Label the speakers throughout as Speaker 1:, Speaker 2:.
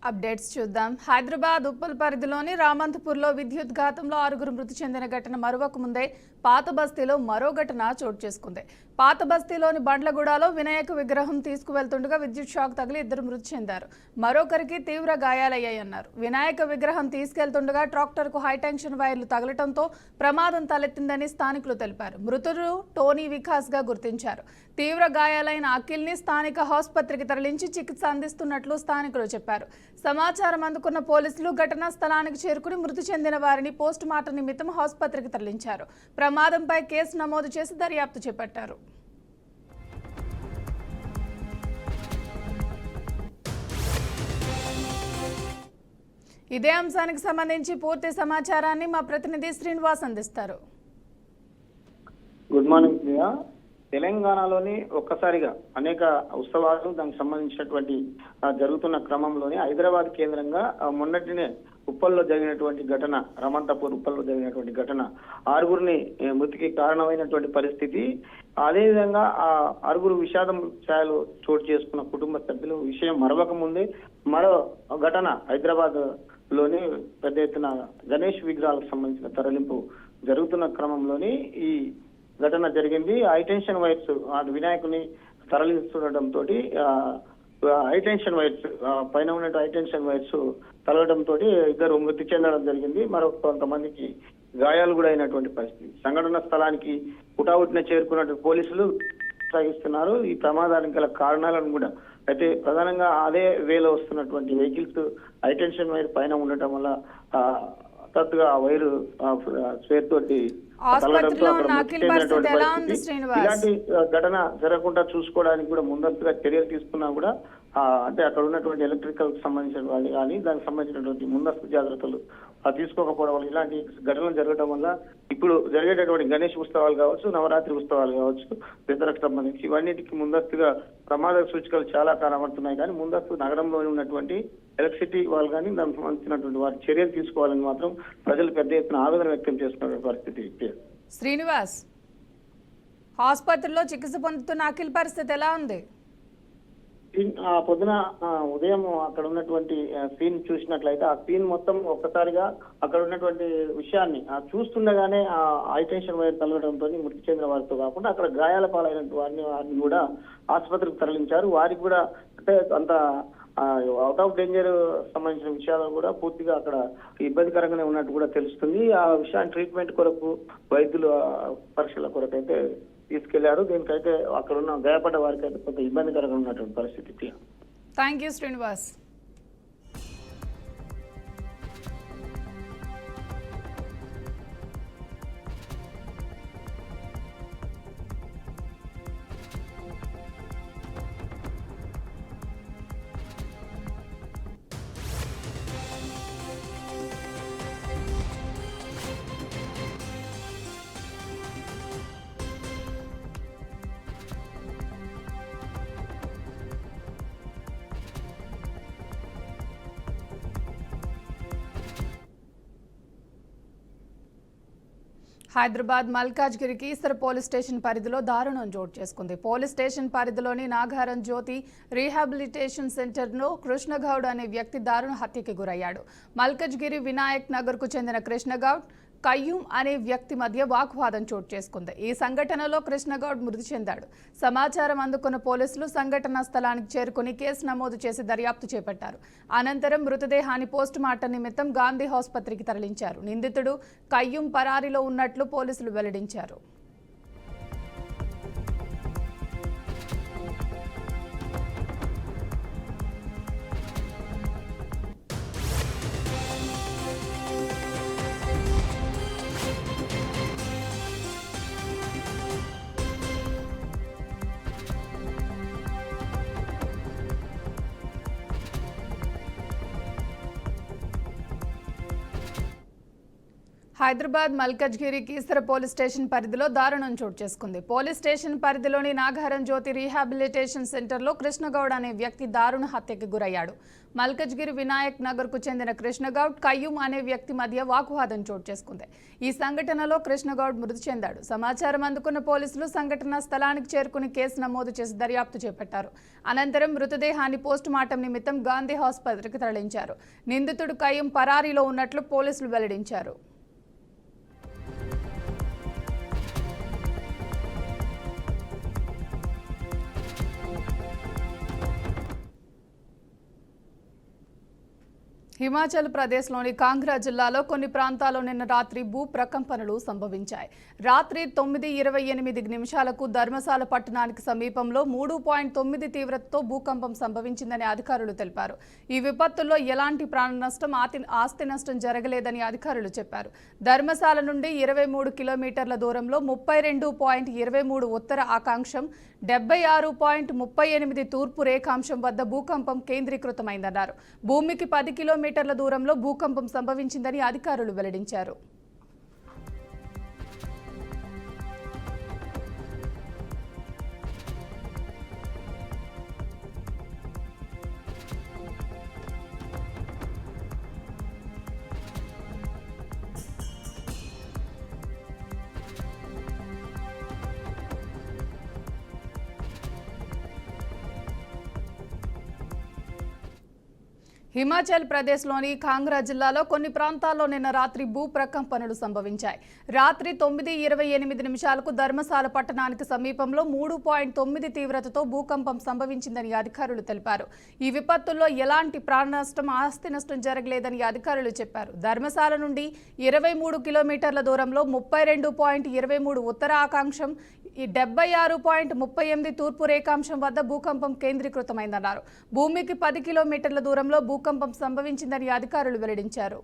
Speaker 1: Updates చూద్దాం. హైదరాబాద్ ఉప్పల్ పరిధిలోని రామంతపూర్లో విద్యుత్ ఘాతంలో 6 మృతి చెందిన ఘటన మరొక ముందే పాత బస్తీలో మరో ఘటన చోటు చేసుకుంది. పాత బస్తీలోని బండ్లగూడలో వినాయక విగ్రహం తీసుకువెళ్తుండగా విద్యుత్ షాక్ తగిలి 2 మృతి చెందారు. మరొకరికి తీవ్ర గాయాలయ్యాయన్నారు. వినాయక విగ్రహం తీసుకెళ్తుండగా ట్రాక్టర్కు హైటెన్షన్ వైర్లు తగలటంతో ప్రమాదం తలెత్తిందని స్థానికులు తెలిపారు. మృతుడు టోనీ వికాస్గా గుర్తించారు. తీవ్ర గాయాలైన అఖిల్ని స్థానిక ఆసుపత్రికి తరలించి చికిత్స అందిస్తున్నట్లు స్థానికులు చెప్పారు. సమాచారం అందుకున్న పోలీసులు ఘటనా స్థలానికి చేరుకుని మృతి చెందిన వారిని పోస్ట్ మార్టం నిమిత్తం ఆసుపత్రికి తరలించారు. ప్రమాదంపై కేసు నమోదు చేసి దర్యాప్తు చేపట్టారు. ఇదే అంశానికి సంబంధించి పూర్తి సమాచారాన్ని మా ప్రతినిధి శ్రీనివాస్ అందిస్తారు.
Speaker 2: Good morning Priya. తెలంగాణలోని ఒక్కసారిగా అనేక ఉత్సవాలు దానికి సంబంధించినటువంటి జరుగుతున్న క్రమంలోనే హైదరాబాద్ కేంద్రంగా మొన్నటినే ఉప్పల్లో జరిగినటువంటి ఘటన, రమంతపూర్ ఉప్పల్లో జరిగినటువంటి ఘటన 6 మృతికి కారణమైనటువంటి పరిస్థితి. అదేవిధంగా ఆ 6 విషాదం ఛాయలు చోటు చేసుకున్న కుటుంబ సభ్యులు విషయం మరవక ముందే మరో ఘటన హైదరాబాద్ లోని పెద్ద ఎత్తున గణేష్ విగ్రహాలకు సంబంధించిన తరలింపు జరుగుతున్న క్రమంలోని ఈ ఘటన జరిగింది. హైటెన్షన్ వైర్స్ వినాయకుని తరలిస్తుండటంతో హైటెన్షన్ వైర్స్ పైన ఉన్న హైటెన్షన్ వైర్స్ తరలడంతో 2 మృతి చెందడం జరిగింది. మరొక కొంతమందికి గాయాలు కూడా అయినటువంటి పరిస్థితి. సంఘటన స్థలానికి హుటాహుటిన చేరుకున్నటువంటి పోలీసులు సాగిస్తున్నారు. ఈ ప్రమాదానికి గల కారణాలను కూడా అయితే ప్రధానంగా అదే వేలో వస్తున్నటువంటి వెహికల్స్ హైటెన్షన్ వైర్ పైన ఉండటం వల్ల హఠాత్తుగా వైరు స్వేర్ తోటి ఇలాంటి ఘటన జరగకుండా చూసుకోవడానికి కూడా ముందస్తుగా చర్యలు తీసుకున్నా కూడా అంటే అక్కడ ఉన్నటువంటి ఎలక్ట్రికల్ సంబంధించిన వాళ్ళు కానీ దానికి సంబంధించినటువంటి ముందస్తు జాగ్రత్తలు తీసుకోకపోవడం వల్ల ఇలాంటి ఘటనలు జరగడం వల్ల ఇప్పుడు జరిగేటటువంటి గణేష్ ఉత్సవాలు కావచ్చు, నవరాత్రి ఉత్సవాలు కావచ్చు, పెద్దలకు సంబంధించి ఇవన్నిటికి ముందస్తుగా ప్రమాద సూచికలు చాలా కనబడుతున్నాయి. కానీ ముందస్తు నగరంలో ఉన్నటువంటి ఎలక్ట్రిసిటీ వాళ్ళు కానీ దానికి సంబంధించినటువంటి వారి చర్యలు తీసుకోవాలని మాత్రం ప్రజలు పెద్ద ఎత్తున ఆవేదన వ్యక్తం చేస్తున్న పరిస్థితి.
Speaker 1: శ్రీనివాస్, ఆసుపత్రిలో చికిత్స పొందుతున్న అఖిల్ పరిస్థితి ఎలా ఉంది?
Speaker 2: పొద్దున ఉదయం అక్కడ ఉన్నటువంటి సీన్ చూసినట్లయితే ఆ సీన్ మొత్తం ఒక్కసారిగా అక్కడ ఉన్నటువంటి విషయాన్ని చూస్తుండగానే ఆ హైటెన్షన్ వైర్ తగలడంతో మృతి చెందిన వారితో కాకుండా అక్కడ గాయాల పాలైన వారిని కూడా ఆసుపత్రికి తరలించారు. వారికి కూడా అంటే అంత అవుట్ ఆఫ్ డేంజర్ సంబంధించిన విషయాలను కూడా పూర్తిగా అక్కడ ఇబ్బందికరంగానే ఉన్నట్టు కూడా తెలుస్తుంది. ఆ విషయాన్ని ట్రీట్మెంట్ కొరకు వైద్యులు పరీక్షల కొరకు అయితే తీసుకెళ్లారు. దీనికైతే అక్కడ ఉన్న గాయపడ్డ వారికి అయితే కొంత ఇబ్బందికరంగా ఉన్నటువంటి పరిస్థితి.
Speaker 1: Thank you Srinivas. హైదరాబాద్ మల్కాజ్గిరికి ఈసర పోలీస్ స్టేషన్ పరిధిలో దారుణం చోటు చేసుకుంది. పోలీస్ స్టేషన్ పరిధిలోని నాగారం జ్యోతి రీహాబిలిటేషన్ సెంటర్లో కృష్ణగౌడ్ అనే వ్యక్తి దారుణ హత్యకి గురయ్యాడు. మల్కాజ్గిరి వినాయక్ నగర్కు చెందిన కృష్ణగౌడ్, కయ్యూమ్ అనే వ్యక్తి మధ్య వాగ్వాదం చోటు చేసుకుంది. ఈ సంఘటనలో కృష్ణగౌడ్ మృతి చెందాడు. సమాచారం అందుకున్న పోలీసులు సంఘటనా స్థలానికి చేరుకుని కేసు నమోదు చేసి దర్యాప్తు చేపట్టారు. అనంతరం మృతదేహాన్ని పోస్ట్ మార్టం నిమిత్తం గాంధీ ఆసుపత్రికి తరలించారు. నిందితుడు కయ్యూమ్ పరారీలో ఉన్నట్లు పోలీసులు వెల్లడించారు. హైదరాబాద్ మల్కజ్గిరి కీసర పోలీస్ స్టేషన్ పరిధిలో దారుణం చోటు చేసుకుంది. పోలీస్ స్టేషన్ పరిధిలోని నాగారం జ్యోతి రీహాబిలిటేషన్ సెంటర్లో కృష్ణగౌడ్ అనే వ్యక్తి దారుణ హత్యకి గురయ్యాడు. మల్కజ్గిరి వినాయక్ నగర్ కు చెందిన కృష్ణగౌడ్, కయ్యూం అనే వ్యక్తి మధ్య వాకువాదం చోటు చేసుకుంది. ఈ సంఘటనలో కృష్ణగౌడ్ మృతి చెందాడు. సమాచారం అందుకున్న పోలీసులు సంఘటనా స్థలానికి చేరుకుని కేసు నమోదు చేసి దర్యాప్తు చేపట్టారు. అనంతరం మృతదేహాన్ని పోస్ట్ మార్టం నిమిత్తం గాంధీ ఆసుపత్రికి తరలించారు. నిందితుడు కయ్యూం పరారీలో ఉన్నట్లు పోలీసులు వెల్లడించారు. హిమాచల్ ప్రదేశ్లోని కాంగ్రా జిల్లాలో కొన్ని ప్రాంతాల్లో నిన్న రాత్రి భూ ప్రకంపనలు సంభవించాయి. రాత్రి 9:28 ధర్మశాల పట్టణానికి సమీపంలో 3.9 తీవ్రతతో భూకంపం సంభవించిందని అధికారులు తెలిపారు. ఈ విపత్తుల్లో ఎలాంటి ప్రాణ నష్టం, ఆస్తి నష్టం జరగలేదని అధికారులు చెప్పారు. ధర్మశాల నుండి 23 కిలోమీటర్ల దూరంలో 32.23 ఉత్తర అక్షాంశం, 76.38 తూర్పు రేఖాంశం వద్ద భూకంపం కేంద్రీకృతమైందన్నారు. భూమికి 10 కిలోమీటర్ల దూరంలో భూకంపం సంభవించిందని అధికారులు వెల్లడించారు. హిమాచల్ ప్రదేశ్లోని కాంగ్రా జిల్లాలో కొన్ని ప్రాంతాల్లో నిన్న రాత్రి భూ ప్రకంపనలు సంభవించాయి. రాత్రి 9:28 ధర్మశాల పట్టణానికి సమీపంలో 3.9 తీవ్రతతో భూకంపం సంభవించిందని అధికారులు తెలిపారు. ఈ విపత్తుల్లో ఎలాంటి ప్రాణ నష్టం, ఆస్తి నష్టం జరగలేదని అధికారులు చెప్పారు. ధర్మశాల నుండి 23 కిలోమీటర్ల దూరంలో 32.23 ఉత్తర అక్షాంశం, 76.38 తూర్పు రేఖాంశం వద్ద భూకంపం కేంద్రీకృతమైందన్నారు. భూమికి 10 కిలోమీటర్ల దూరంలో భూకంపం సంభవించిందని అధికారులు వెల్లడించారు.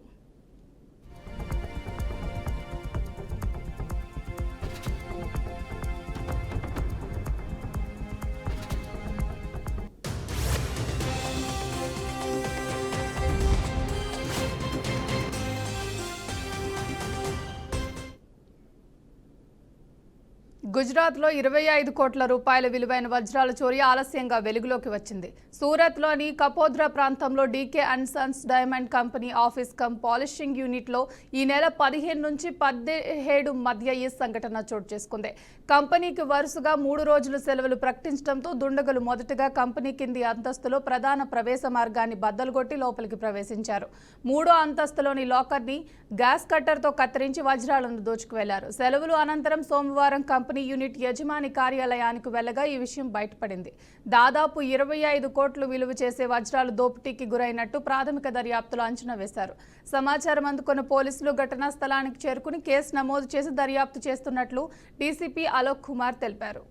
Speaker 1: గుజరాత్లో 25 కోట్ల రూపాయల విలువైన వజ్రాల చోరీ ఆలస్యంగా వెలుగులోకి వచ్చింది. సూరత్లోని కపోద్రా ప్రాంతంలో DK and sons diamond company office cum polishing యూనిట్లో ఈ నెల 15 నుంచి 17 మధ్య ఈ సంఘటన చోటు చేసుకుంది. కంపెనీకి వరుసగా 3 రోజులు సెలవులు ప్రకటించడంతో దుండగులు మొదటగా కంపెనీ కింది అంతస్తులో ప్రధాన ప్రవేశ మార్గాన్ని బద్దలుగొట్టి లోపలికి ప్రవేశించారు. 3వ అంతస్తులోని లాకర్ని గ్యాస్ కట్టర్తో కత్తిరించి వజ్రాలను దోచుకు వెళ్లారు. సెలవులు అనంతరం సోమవారం కంపెనీ యూనిట్ యజమాని కార్యాలయానికి వెళ్లగా ఈ విషయం బయటపడింది. దాదాపు 25 కోట్లు విలువ చేసే వజ్రాలు దోపిడీకి గురైనట్టు ప్రాథమిక దర్యాప్తులో అంచనా వేశారు. సమాచారం అందుకున్న పోలీసులు ఘటనా స్థలానికి చేరుకుని కేసు నమోదు చేసి దర్యాప్తు చేస్తున్నట్లు డీసీపీ అలోక్ కుమార్ తెలిపారు.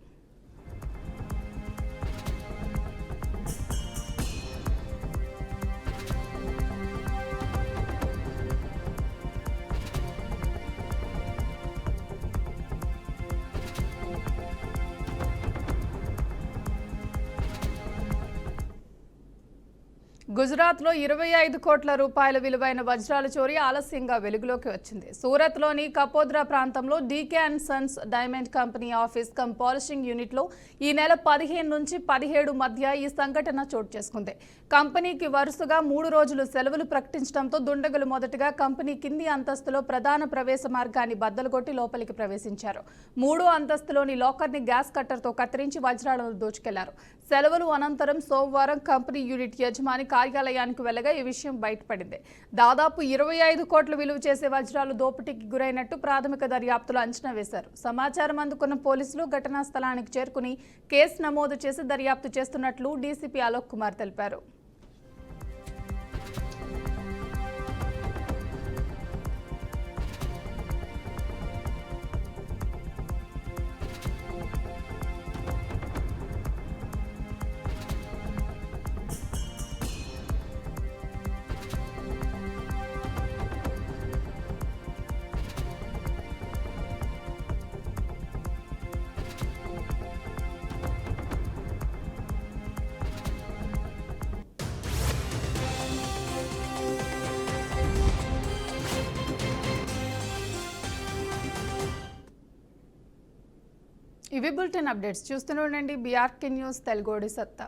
Speaker 1: గుజరాత్లో 25 కోట్ల రూపాయల విలువైన వజ్రాల చోరీ ఆలస్యంగా వెలుగులోకి వచ్చింది. సూరత్లోని కపోద్రా ప్రాంతంలో DK and sons diamond company office cum polishing యూనిట్లో ఈ నెల 15 నుంచి 17 మధ్య ఈ సంఘటన చోటు చేసుకుంది. కంపెనీకి వరుసగా 3 రోజులు సెలవులు ప్రకటించడంతో దుండగులు మొదటగా కంపెనీ కింది అంతస్తులో ప్రధాన ప్రవేశ మార్గాన్ని బద్దలుగొట్టి లోపలికి ప్రవేశించారు. 3వ అంతస్తులోని లాకర్ని గ్యాస్ కట్టర్తో కత్తిరించి వజ్రాలను దోచుకెళ్లారు. సెలవులు అనంతరం సోమవారం కంపెనీ యూనిట్ యజమాని కార్యాలయానికి వెళ్లగా ఈ విషయం బయటపడింది. దాదాపు 25 కోట్ల విలువ చేసే వజ్రాలు దోపిడీకి గురైనట్టు ప్రాథమిక దర్యాప్తులో అంచనా వేశారు. సమాచారం అందుకున్న పోలీసులు ఘటనా స్థలానికి చేరుకుని కేసు నమోదు చేసి దర్యాప్తు చేస్తున్నట్లు డీసీపీ అలోక్ కుమార్ తెలిపారు. ఇవి బులెటిన్ అప్డేట్స్. చూస్తూనే ఉండండి బీఆర్కే న్యూస్ తెలుగోడి సత్తా.